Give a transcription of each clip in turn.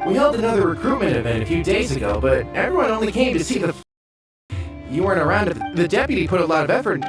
We held another recruitment event a few days ago, but everyone only came to see the. You weren't around. The deputy put a lot of effort.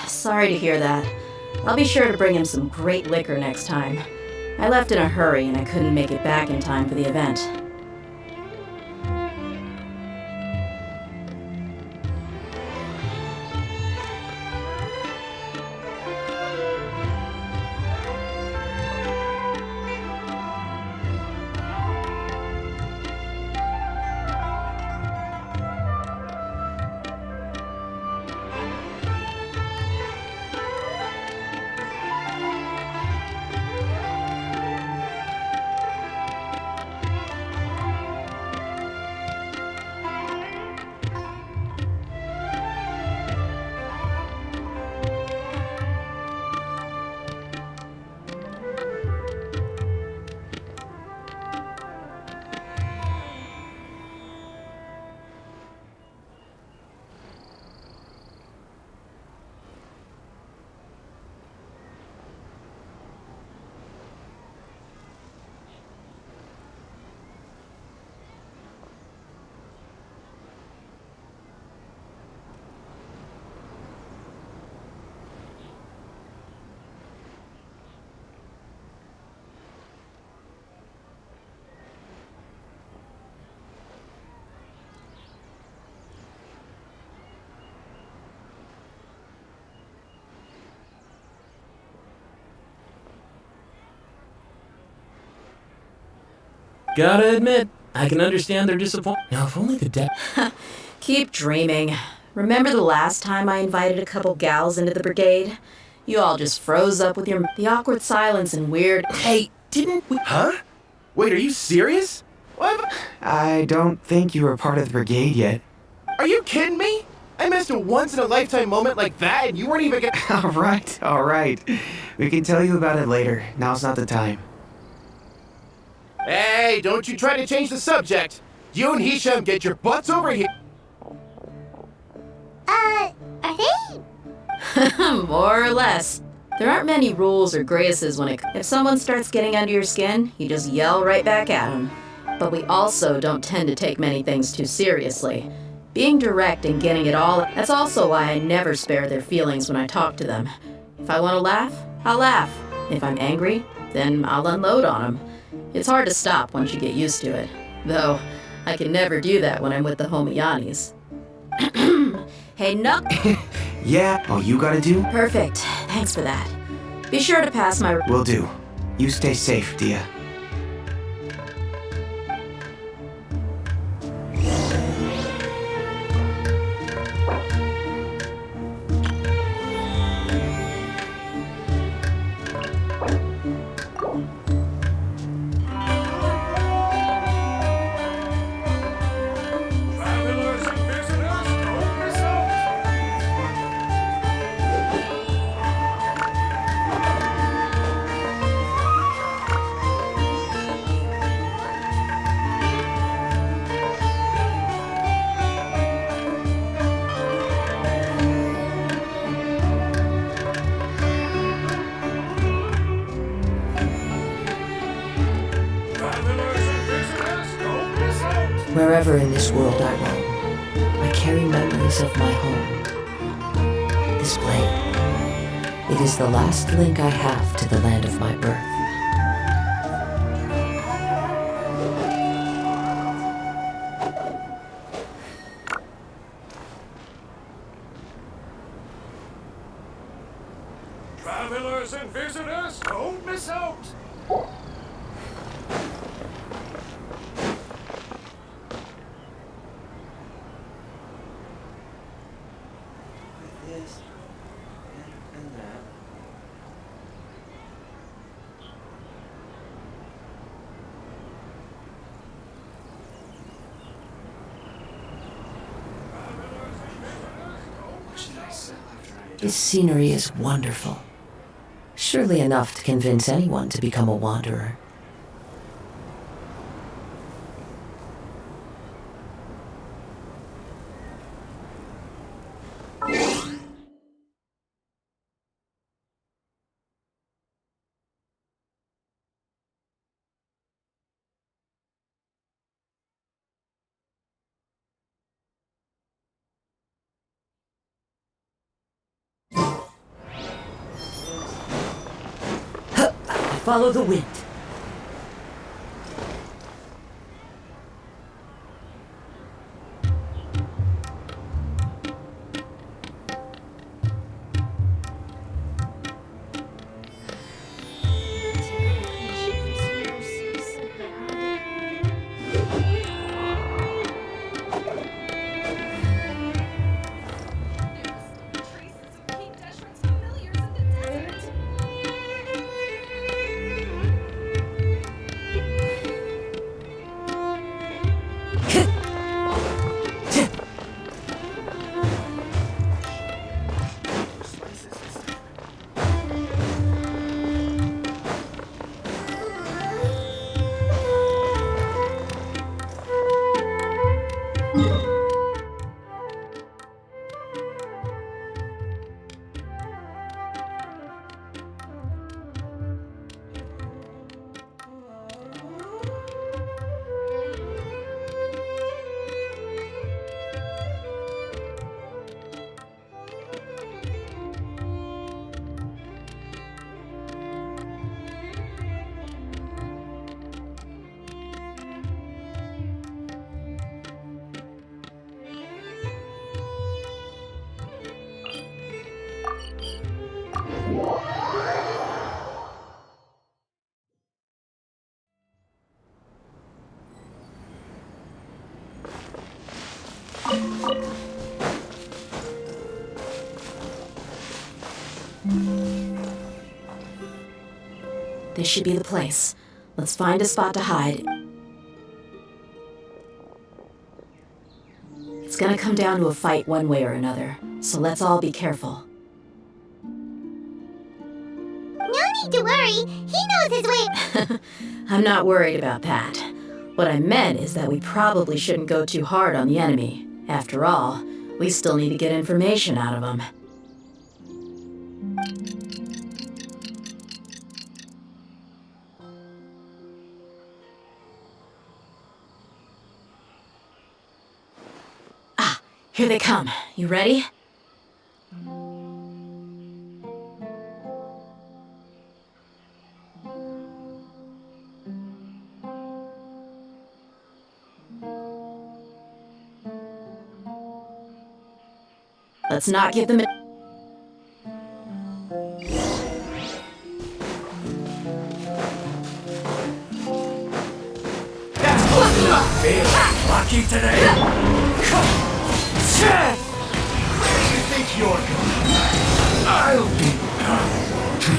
Sorry to hear that. I'll be sure to bring him some great liquor next time. I left in a hurry and I couldn't make it back in time for the event. Gotta admit, I can understand their disappointment. Now, if only the Keep dreaming. Remember the last time I invited a couple gals into the brigade? You all just froze up with the awkward silence and weird. Hey, didn't we? Huh? Wait, are you serious? What? I don't think you were part of the brigade yet. Are you kidding me? I missed a once-in-a-lifetime moment like that, and you weren't even gonna. All right. We can tell you about it later. Now's not the time. Hey, don't you try to change the subject. You and Hisham get your butts over here. Are they? More or less. There aren't many rules or graces when if someone starts getting under your skin, you just yell right back at them. But we also don't tend to take many things too seriously. Being direct and getting it all, that's also why I never spare their feelings when I talk to them. If I want to laugh, I'll laugh. If I'm angry, then I'll unload on them. It's hard to stop once you get used to it. Though, I can never do that when I'm with the Homiyanis. Hey, Nuck! Yeah, all you gotta do? Perfect. Thanks for that. Be sure to pass my... Will do. You stay safe, Dia. Wherever in this world I roam, I carry memories of my home. This blade, it is the last link I have to the land of my birth. Travelers and visitors, don't miss out! This and that. What should I sell after I This scenery is wonderful. Surely enough to convince anyone to become a wanderer. Follow the wind. This should be the place. Let's find a spot to hide. It's gonna come down to a fight one way or another, so let's all be careful. No need to worry. He knows his way. I'm not worried about that. What I meant is that we probably shouldn't go too hard on the enemy. After all, we still need to get information out of them. Here they come. You ready? Let's not give them a... That's close enough. Feeling lucky today? Where do you think you're going? I'll be...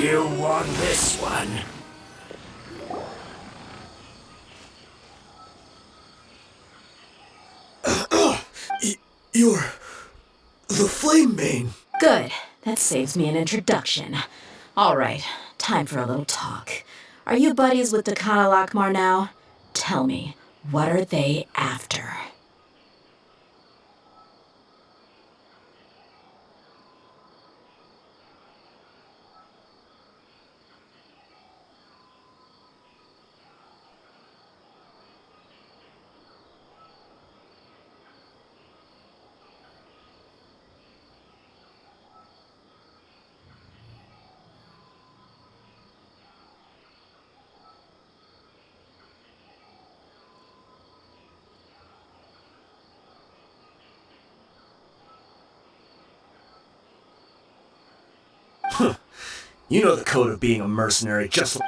You won this one. You're... the Flame Mane. Good. That saves me an introduction. All right, time for a little talk. Are you buddies with Dakana Lakmar now? Tell me, what are they after? You know the code of being a mercenary just like...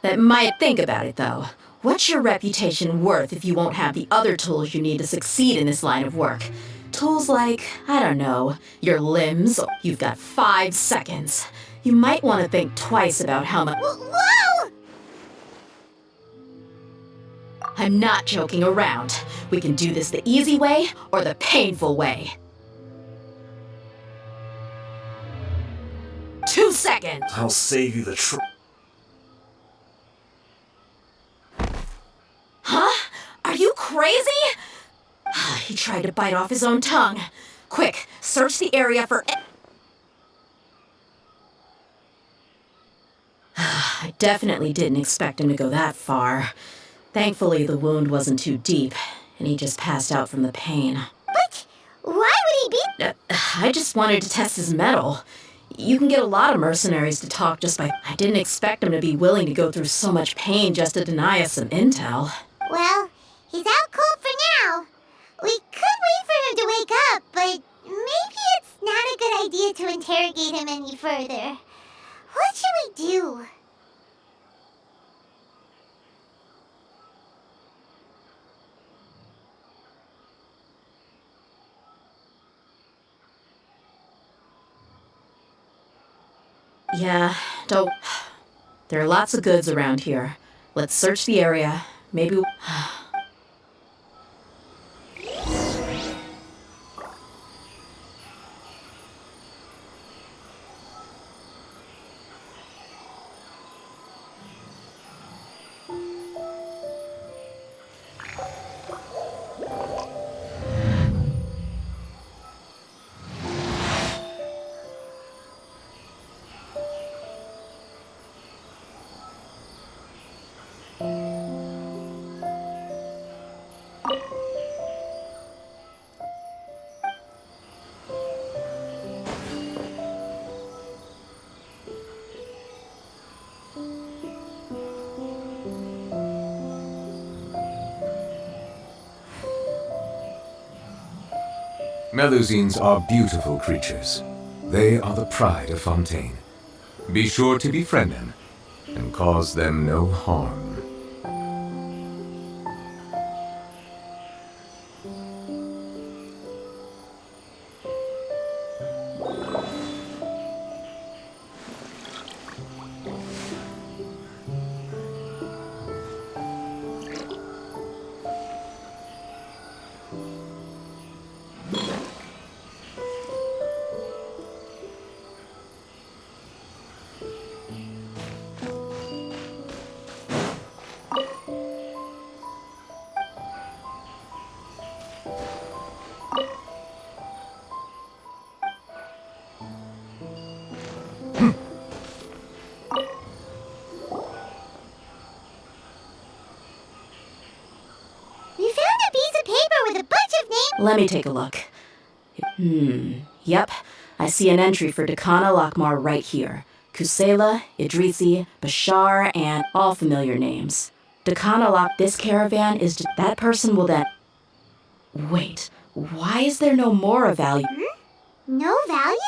That might think about it, though. What's your reputation worth if you won't have the other tools you need to succeed in this line of work? Tools like, I don't know, your limbs. You've got 5 seconds. You might want to think twice about how much... Whoa! I'm not joking around. We can do this the easy way or the painful way. 2 seconds! I'll save you the Huh? Are you crazy? He tried to bite off his own tongue. Quick, search the area for... I definitely didn't expect him to go that far. Thankfully, the wound wasn't too deep, and he just passed out from the pain. But why would he be... I just wanted to test his mettle. You can get a lot of mercenaries to talk just by... I didn't expect them to be willing to go through so much pain just to deny us some intel. Well, he's out cold for now. We could wait for him to wake up, but maybe it's not a good idea to interrogate him any further. What should we do? Yeah, don't... There are lots of goods around here. Let's search the area. Maybe... Melusines are beautiful creatures. They are the pride of Fontaine. Be sure to befriend them and cause them no harm. We found a piece of paper with a bunch of names. Let me take a look. Yep. I see an entry for Dakana Lakmar right here. Kusela, Idrisi, Bashar, and all familiar names. Dakana Lak, this caravan is just... That person will then... Wait, why is there no more of value? No value?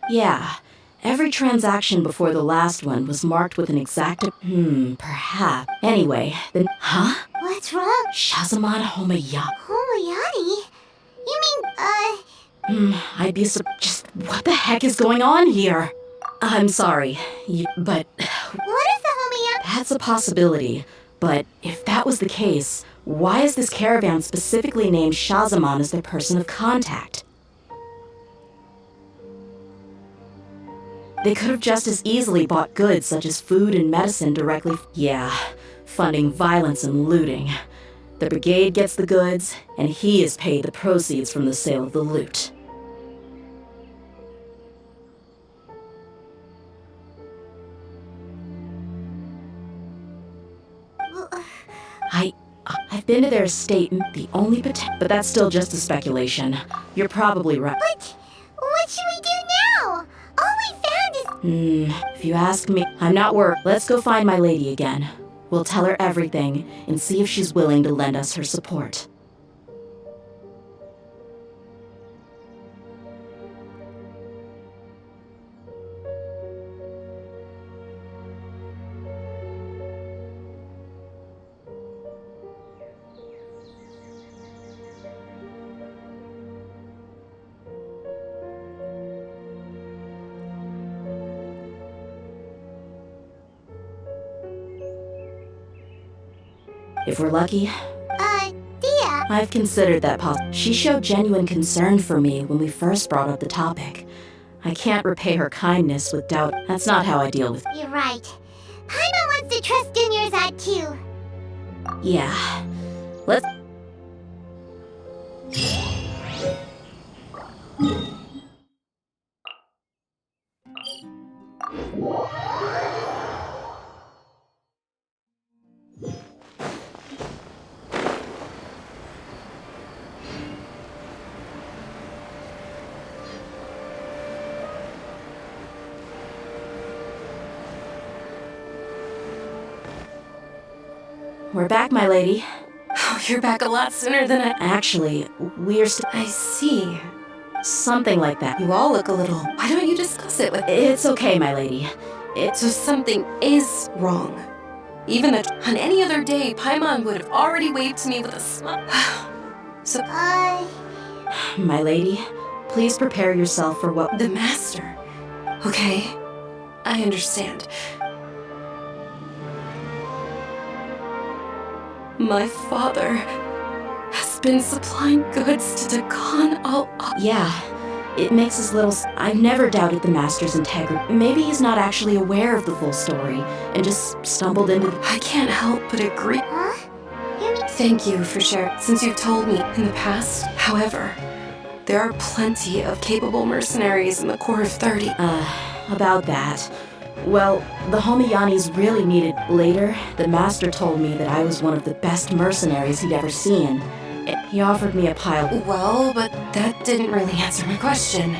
Yeah. Every transaction before the last one was marked with an exact... perhaps. Anyway, then... Huh? What's wrong? Shazamon Homayat. Homoyani? You mean, I'd be just... What the heck is going on here? I'm sorry, but... what is the Homoyani? That's a possibility. But if that was the case, why is this caravan specifically named Shazamon as their person of contact? They could have just as easily bought goods such as food and medicine directly... Yeah, funding violence and looting. The brigade gets the goods, and he is paid the proceeds from the sale of the loot. I've been to their estate, and the only but that's still just a speculation. You're probably right. But what should we do now? All we found is... If you ask me, I'm not worried. Let's go find my lady again. We'll tell her everything and see if she's willing to lend us her support. If we're lucky, Dia. I've considered that she showed genuine concern for me when we first brought up the topic. I can't repay her kindness with doubt. That's not how I deal with... You're right. Paimon wants to trust Junior's eye too. Yeah. Let's... We're back, my lady. Oh, you're back a lot sooner than I... Actually, we're I see. something like that. You all look a little... Why don't you discuss it with... It's okay, my lady. So something is wrong. Even on any other day, Paimon would have already waved to me with a smile. So... My lady, please prepare yourself for what... The master. Okay, I understand. My father has been supplying goods to Dakan all... Yeah, it makes us little... I've never doubted the master's integrity. Maybe he's not actually aware of the full story and just stumbled into... I can't help but agree. Thank you for sharing, since you've told me in the past. However, there are plenty of capable mercenaries in the Corps of 30. About that. Well, the Homiyanis really needed... Later, the master told me that I was one of the best mercenaries he'd ever seen. He offered me a pile... Well, but that didn't really answer my question.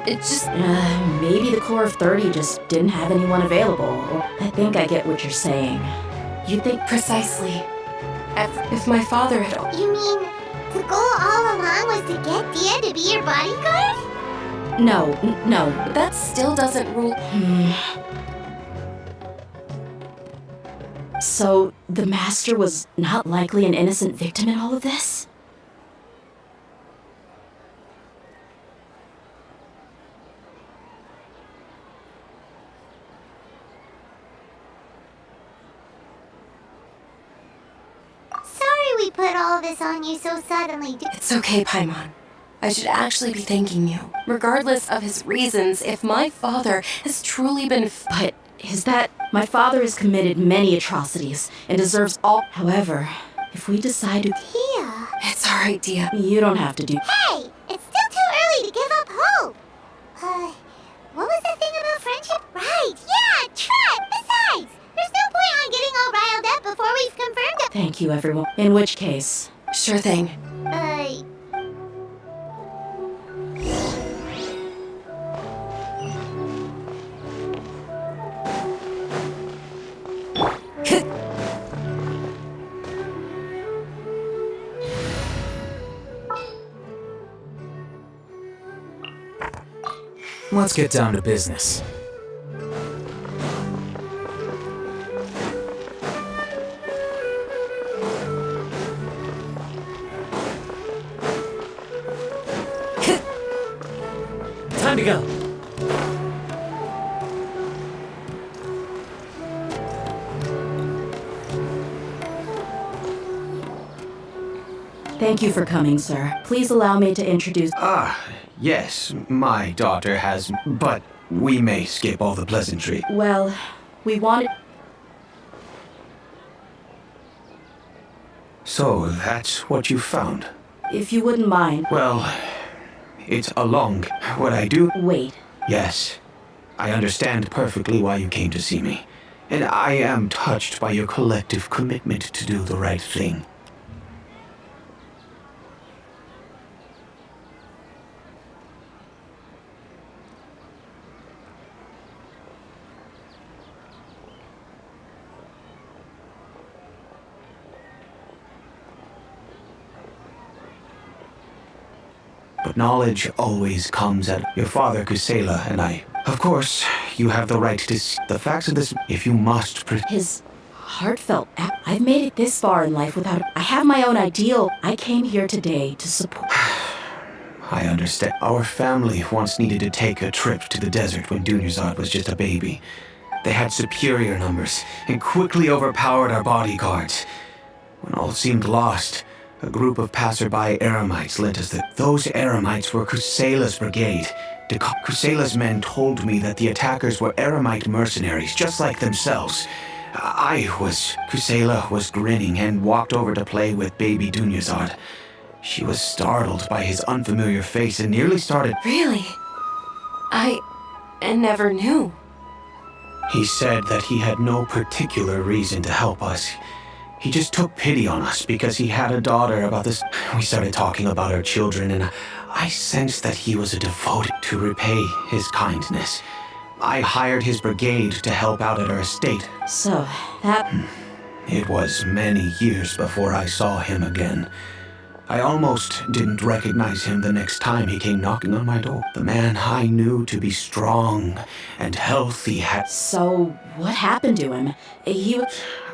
It just... maybe the Corps of 30 just didn't have anyone available. Or I think I get what you're saying. You think... Precisely. If my father had... You mean the goal all along was to get Dia to be your bodyguard? No. That still doesn't rule... So, the master was not likely an innocent victim in all of this? Sorry we put all this on you so suddenly. It's okay, Paimon. I should actually be thanking you. Regardless of his reasons, if my father has truly been... But is that... My father has committed many atrocities and deserves all... However, if we decide to... Dia. It's alright, Dia. You don't have to do... Hey! It's still too early to give up hope! What was the thing about friendship? Right, yeah, Trot! Besides, there's no point on getting all riled up before we've confirmed it. Thank you, everyone. In which case... Sure thing. Let's get down to business. Time to go. Thank you for coming, sir. Please allow me to introduce... Yes, my daughter has... But we may skip all the pleasantry. Well, we wanted... So that's what you found. If you wouldn't mind. Well, it's a long... What I do... Wait. Yes. I understand perfectly why you came to see me. And I am touched by your collective commitment to do the right thing. But knowledge always comes at your father, Kusela, and I. Of course, you have the right to the facts of this if you must. His heartfelt I've made it this far in life without I have my own ideal. I came here today to support. I understand. Our family once needed to take a trip to the desert when Dunyarzad was just a baby. They had superior numbers and quickly overpowered our bodyguards. When all seemed lost, a group of passerby Eremites lent us that. Those Eremites were Kusela's brigade. Kusela's men told me that the attackers were Eremite mercenaries, just like themselves. Kusela was grinning and walked over to play with baby Dunyarzad. She was startled by his unfamiliar face and nearly started... Really? I never knew. He said that he had no particular reason to help us. He just took pity on us because he had a daughter about this. We started talking about our children, and I sensed that he was devoted to repay his kindness. I hired his brigade to help out at our estate. So, that... It was many years before I saw him again. I almost didn't recognize him the next time he came knocking on my door. The man I knew to be strong and healthy had... So, what happened to him?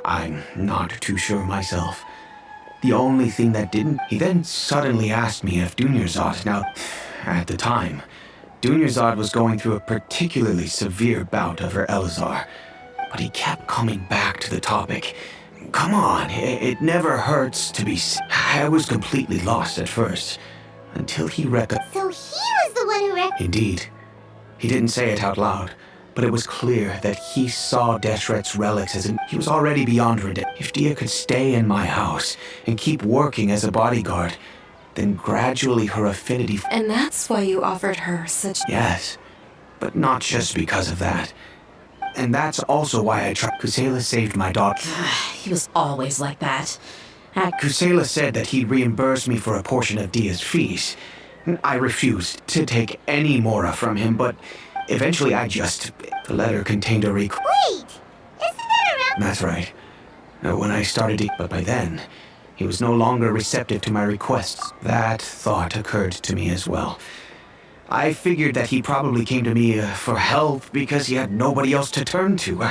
I'm not too sure myself. The only thing that didn't... He then suddenly asked me if Dunyarzad... Now, at the time, Dunyarzad was going through a particularly severe bout of her Elazar. But he kept coming back to the topic. Come on, it never hurts to be... I was completely lost at first. Until he So he was the one who Indeed. He didn't say it out loud, but it was clear that he saw Deshret's relics as he was already beyond redemption. If Dia could stay in my house and keep working as a bodyguard, then gradually her affinity... And that's why you offered her such... Yes, but not just because of that. And that's also why I tried. Kusela saved my daughter. He was always like that. Kusela said that he'd reimburse me for a portion of Dia's fees. I refused to take any more from him, but eventually the letter contained a Wait! Isn't that around... That's right. When I started to... But by then, he was no longer receptive to my requests. That thought occurred to me as well. I figured that he probably came to me for help because he had nobody else to turn to.